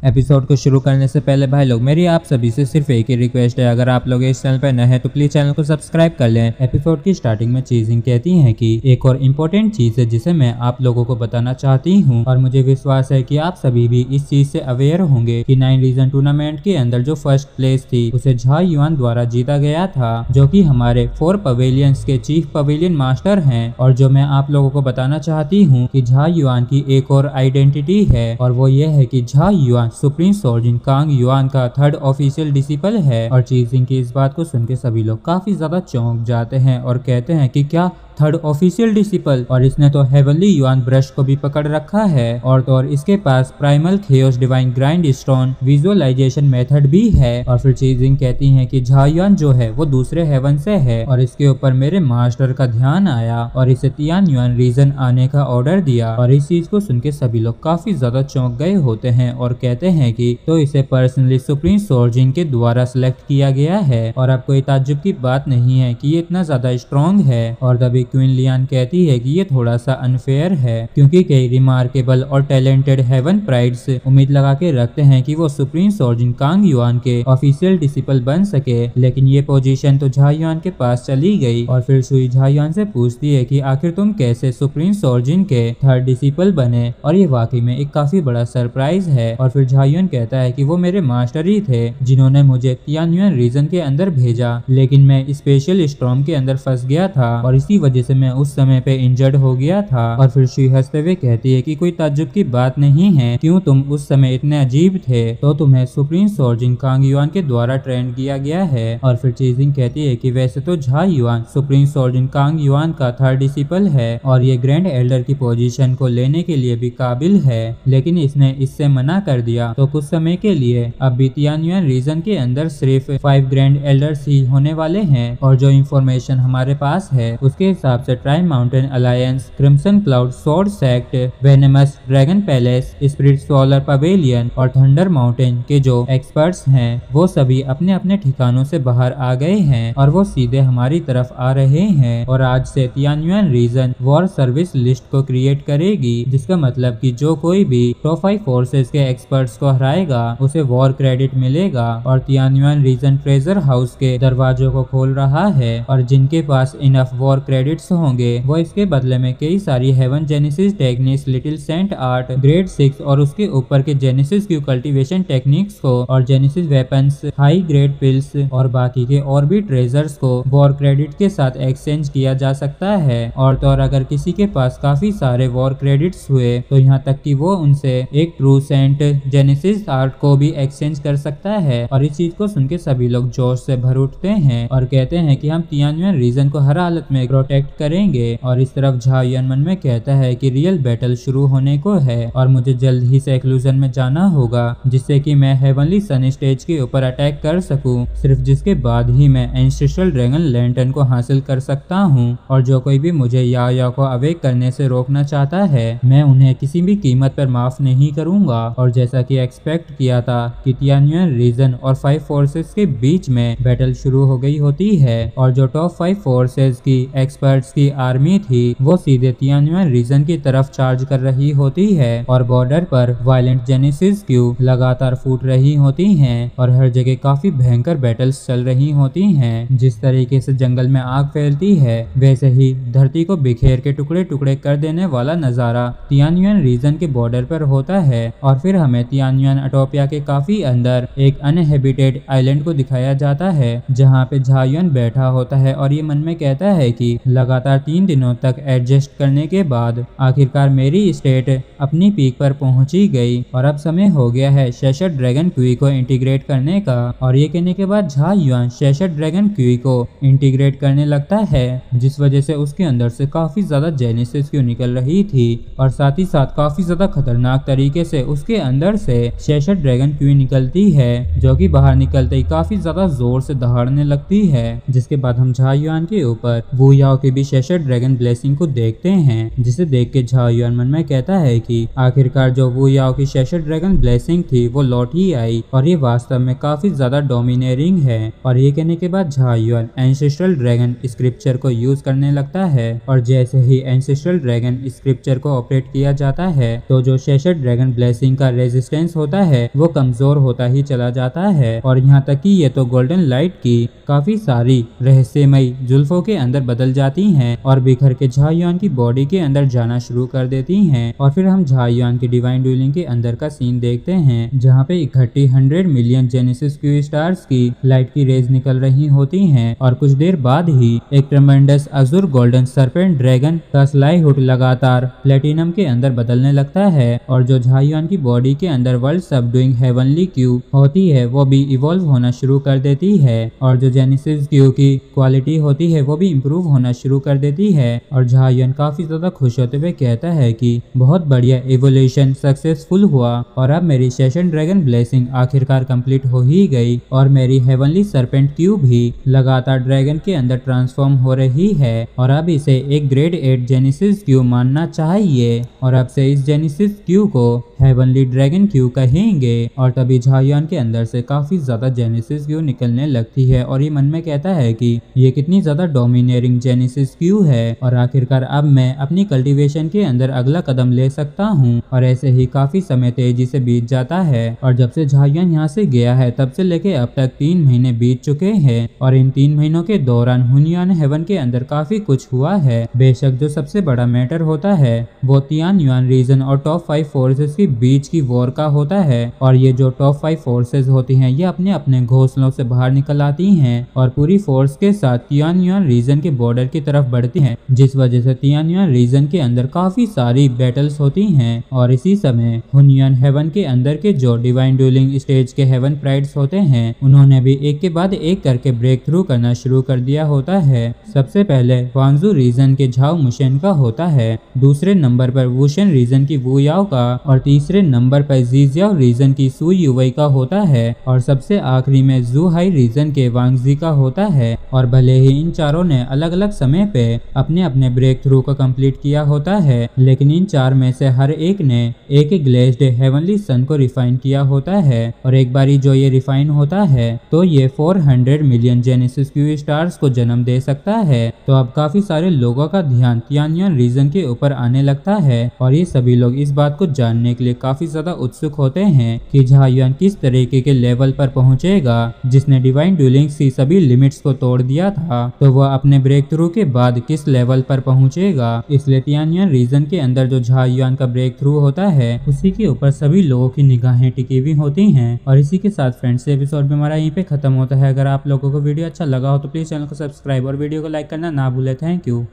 Episode को शुरू करने से पहले भाई लोग मेरी आप सभी से सिर्फ एक ही रिक्वेस्ट है, अगर आप लोग इस चैनल पर नए हैं तो प्लीज चैनल को सब्सक्राइब कर लें। एपिसोड की स्टार्टिंग में चीजिंग कहती हैं कि एक और इम्पोर्टेंट चीज है जिसे मैं आप लोगों को बताना चाहती हूँ और मुझे विश्वास है कि आप सभी भी इस चीज से अवेयर होंगे कि 9 रीजन टूर्नामेंट के अंदर जो फर्स्ट प्लेस थी उसे झा युआन द्वारा जीता गया था, जो कि हमारे 4 पवेलियंस के चीफ पवेलियन मास्टर हैं। और जो मैं आप लोगों को बताना चाहती हूँ कि झा युआन की एक और आइडेंटिटी है और वो ये है कि Zha Yuan supreme soldier Kang Yuan का 3rd ऑफिशियल डिसिपल है। और चीजिंग की इस बात को सुन के सभी लोग काफी ज्यादा चौंक जाते हैं और कहते हैं कि क्या 3rd ऑफिशियल डिसिपल, और इसने तो हेवनली युआन ब्रश को भी पकड़ रखा है और तो और इसके पास primal chaos divine grindstone visualisation method भी है। और फिर चीजिंग कहती है कि झा युआन जो है वो दूसरे हेवन से है और इसके ऊपर मेरे मास्टर का ध्यान आया और इसे तियान युआन रीजन आने का ऑर्डर दिया। और इस चीज को सुन के सभी लोग काफी ज्यादा चौंक गए होते हैं और कहते हैं कि तो इसे पर्सनली सुप्रीम सोल्जर के द्वारा सिलेक्ट किया गया है और अब कोई ताज्जुब की बात नहीं है कि ये इतना ज्यादा स्ट्रॉन्ग है। और तभी क्वीन लियान कहती है कि ये थोड़ा सा अनफेयर है क्योंकि कई रिमार्केबल और टैलेंटेड हेवन प्राइड्स उम्मीद लगा के रखते हैं कि वो सुप्रीम सोल्जर कांग युआन के ऑफिशियल डिसिपल बन सके, लेकिन ये पोजीशन तो झा युआन के पास चली गई। और फिर सुई झा युआन से पूछती है कि आखिर तुम कैसे सुप्रीम सोल्जर के 3rd डिसिपल बने, और ये वाकई में एक काफी बड़ा सरप्राइज है। और फिर झा युआन कहता है कि वो मेरे मास्टर ही थे जिन्होंने मुझे तियान युआन रीजन के अंदर भेजा, लेकिन मैं स्पेशल स्टॉर्म के अंदर फंस गया था और इसी वजह से मैं उस समय पे इंजर्ड हो गया था। और फिर शी हंसते हुए कहती है कि कोई ताज्जुब की बात नहीं है, क्यों तुम उस समय इतने अजीब थे, तो तुम्हें सुप्रीम सोल्जर कांग युआन के द्वारा ट्रेन किया गया है। और फिर चीजिंग कहती है कि वैसे तो Zha Yuan supreme soldier Kang Yuan का 3rd डिसिपल है और ये ग्रैंड एल्डर की पोजीशन को लेने के लिए भी काबिल है, लेकिन इसने इससे मना कर दिया। तो कुछ समय के लिए अब भी तियान युआन रीजन के अंदर सिर्फ 5 ग्रैंड एल्डर्स ही होने वाले हैं और जो इंफॉर्मेशन हमारे पास है उसके हिसाब से try mountain alliance, crimson cloud sword sect, venomous dragon palace, spirit solar pavilion और थंडर माउंटेन के जो एक्सपर्ट्स हैं वो सभी अपने अपने ठिकानों से बाहर आ गए हैं और वो सीधे हमारी तरफ आ रहे हैं। और आज से Tian Yuan region war service list को क्रिएट करेगी, जिसका मतलब कि जो कोई भी टॉप 5 फोर्सेस के एक्सपर्ट्स को हराएगा उसे वॉर क्रेडिट मिलेगा। और Tian Yuan region treasure house के दरवाजों को खोल रहा है और जिनके पास इनफ वॉर क्रेडिट्स होंगे वो इसके बदले में कई सारी heaven genesis techniques, little saint art, grade 6 और उसके ऊपर के जेनेसिस की कल्टीवेशन टेक्निक्स को और genesis weapons, high grade pills और बाकी के और भी ट्रेजर्स को वॉर क्रेडिट के साथ एक्सचेंज किया जा सकता है। और तो और अगर किसी के पास काफी सारे वॉर क्रेडिट्स हुए तो यहाँ तक कि वो उनसे एक ट्रू सेंट जेनेसिस आर्ट को भी एक्सचेंज कर सकता है। और इस चीज को सुन के सभी लोग जोश से भर उठते हैं और कहते हैं कि हम तियान युआन रीजन को हर हालत में प्रोटेक्ट करेंगे। और इस तरफ झा युआन मन में कहता है कि रियल बैटल शुरू होने को है और मुझे जल्द ही से एक्लूजन में जाना होगा जिससे कि मैं हेवनली सन स्टेज के ऊपर अटैक कर सकूं, सिर्फ जिसके बाद ही मैं एंसेस्ट्रल ड्रैगन लैंटर्न को हासिल कर सकता हूं। और जो कोई भी मुझे या को अवेक करने से रोकना चाहता है मैं उन्हें किसी भी कीमत पर माफ नहीं करूंगा। और जैसा कि एक्सपेक्ट किया था कि तियान युआन रीजन और 5 फोर्सेस के बीच में बैटल शुरू हो गई होती है और जो टॉप 5 फोर्सेस की एक्सपर्ट्स की आर्मी थी वो सीधे तियान युआन रीजन की तरफ चार्ज कर रही होती है और बॉर्डर पर वायलेंट जेनेसिस क्यू लगातार फूट रही होती हैं और हर जगह काफी भयंकर बैटल्स चल रही होती हैं। जिस तरीके से जंगल में आग फैलती है वैसे ही धरती को बिखेर के टुकड़े टुकड़े कर देने वाला नजारा तियान युआन रीजन के बॉर्डर पर होता है। और फिर हमें तियान युआन अटोपिया के काफी अंदर एक अनहेबिटेड आइलैंड को दिखाया जाता है जहाँ पे झा युआन बैठा होता है और ये मन में कहता है कि लगातार 3 दिनों तक एडजस्ट करने के बाद आखिरकार मेरी स्टेट अपनी पीक पर पहुंची गई और अब समय हो गया है शेषर ड्रैगन क्वी को इंटीग्रेट करने का। और ये कहने के बाद झा युआन शेषर ड्रैगन क्वी को इंटीग्रेट करने लगता है जिस वजह से उसके अंदर से काफी ज्यादा जेनेसिस क्यू निकल रही थी और साथ ही साथ काफी ज्यादा खतरनाक तरीके से उसके अंदर से शेषर ड्रैगन क्वी निकलती है जो कि बाहर निकलते ही काफी ज्यादा जोर से दहाड़ने लगती है। जिसके बाद हम झा युआन के ऊपर वू याओ की भी शेशर ड्रैगन ब्लेसिंग को देखते हैं, जिसे देख के झाओ युआन मन में कहता है कि आखिरकार जो वू याओ की शेशर ड्रैगन ब्लेसिंग थी वो लौट ही आई और ये वास्तव में काफी ज्यादा डोमिनेटिंग है। और ये कहने के बाद Zhao yuan ancestral dragon scripture को यूज करने लगता है और जैसे ही एंसेस्ट्रल ड्रैगन स्क्रिप्चर को ऑपरेट किया जाता है तो जो शेशर ड्रैगन ब्लेसिंग का रेजिस्टेंस होता है वो कमजोर होता ही चला जाता है और यहाँ तक कि ये तो गोल्डन लाइट की काफी सारी रहस्यमयी जुल्फों के अंदर बदल जाती हैं और बिखर के झाओ युआन की बॉडी के अंदर जाना शुरू कर देती हैं। और फिर हम झाओ युआन की डिवाइन ड्यूलिंग के अंदर का सीन देखते हैं जहाँ पे इकट्ठी 100 मिलियन जेनेसिस क्यू स्टार्स की लाइट की रेज निकल रही होती हैं और कुछ देर बाद ही एक ट्रेमेंडस अजुर गोल्डन सरपेंट ड्रैगन का स्लाई हुड लगातार प्लेटिनम के अंदर बदलने लगता है और जो झाओ युआन की बॉडी के अंदर वर्ल्ड सबडूइंग हेवनली क्यू होती है वो भी इवॉल्व होना शुरू कर देती है और जो जेनेसिस क्यू की क्वालिटी होती है वो भी इम्प्रूव होना शुरू कर देती है। और झाओ युआन काफी ज्यादा खुश होते हुए कहता है कि बहुत बढ़िया इवोल्यूशन सक्सेसफुल हुआ और अब मेरी शेशन ड्रैगन ब्लेसिंग आखिरकार कंप्लीट हो ही गई और मेरी हेवनली सरपेंट क्यू भी लगातार ड्रैगन के अंदर ट्रांसफॉर्म हो रही है और अब इसे एक ग्रेड 8 जेनेसिस क्यू मानना चाहिए और अब से इस जेनेसिस क्यू को हेवनली ड्रैगन क्यू कहेंगे। और तभी झाओ युआन के अंदर से काफी ज्यादा जेनेसिस क्यू निकलने लगती है और ये मन में कहता है कि ये कितनी ज्यादा डोमिनेटिंग जेनेसिस क्यू है और आखिरकार अब मैं अपनी कल्टीवेशन के अंदर अगला कदम ले सकता हूँ। और ऐसे ही काफी समय तेजी से बीत जाता है और जब से झाओ युआन यहाँ से गया है तब से लेके अब तक 3 महीने बीत चुके हैं और इन 3 महीनों के दौरान हुनयान हेवन के अंदर काफी कुछ हुआ है। बेशक जो सबसे बड़ा मैटर होता है वो तियान युआन रीजन और टॉप 5 फोर्सेस के बीच की वॉर का होता है और ये जो टॉप 5 फोर्सेस होती हैं ये अपने अपने घोंसलों से बाहर निकल आती हैं और पूरी फोर्स के साथ तियान युआन रीजन के बॉर्डर की तरफ बढ़ती हैं, जिस वजह से तियान युआन रीजन के अंदर काफी सारी बैटल्स होती हैं। और इसी समय हुनयान हेवन के अंदर के जो डिवाइन ड्यूलिंग स्टेज के हेवन प्राइड्स होते हैं उन्होंने भी एक के बाद एक करके ब्रेक थ्रू करना शुरू कर दिया होता है। सबसे पहले वांगजू रीजन के झाओ मुशेन का होता है, दूसरे नंबर पर वुशेन रीजन की वू याओ का और तीसरे नंबर पर जीजियाओ रीजन की सू युवई का होता है और सबसे आखिरी में जू हाई रीजन के वांगजी का होता है। और भले ही इन चारों ने अलग अलग समय पे अपने अपने ब्रेक थ्रू को कंप्लीट किया होता है लेकिन इन चार में से हर एक ने एक ग्लेज्ड हेवनली सन को रिफाइन किया होता है और एक बारी जो ये रिफाइन होता है तो ये 400 मिलियन जेनेसिस क्यू स्टार्स को जन्म दे सकता है। तो अब काफी सारे लोगों का ध्यान तियान युआन रीजन के ऊपर आने लगता है और ये सभी लोग इस बात को जानने के लिए काफी ज्यादा उत्सुक होते हैं कि झाओ युआन किस तरीके के लेवल पर पहुंचेगा जिसने डिवाइन ड्यूलिंग्स की सभी लिमिट्स को तोड़ दिया था, तो वह अपने ब्रेक थ्रू के बाद किस लेवल पर पहुंचेगा। इसलिए तियान युआन रीजन के अंदर जो झाओ युआन का ब्रेक थ्रू होता है उसी के ऊपर सभी लोगों की निगाहें टिकी हुई होती हैं। और इसी के साथ फ्रेंड्स एपिसोड में हमारा यहीं पे खत्म होता है। अगर आप लोगों को वीडियो अच्छा लगा हो तो प्लीज चैनल को सब्सक्राइब और वीडियो को लाइक करना ना भूले। Thank you.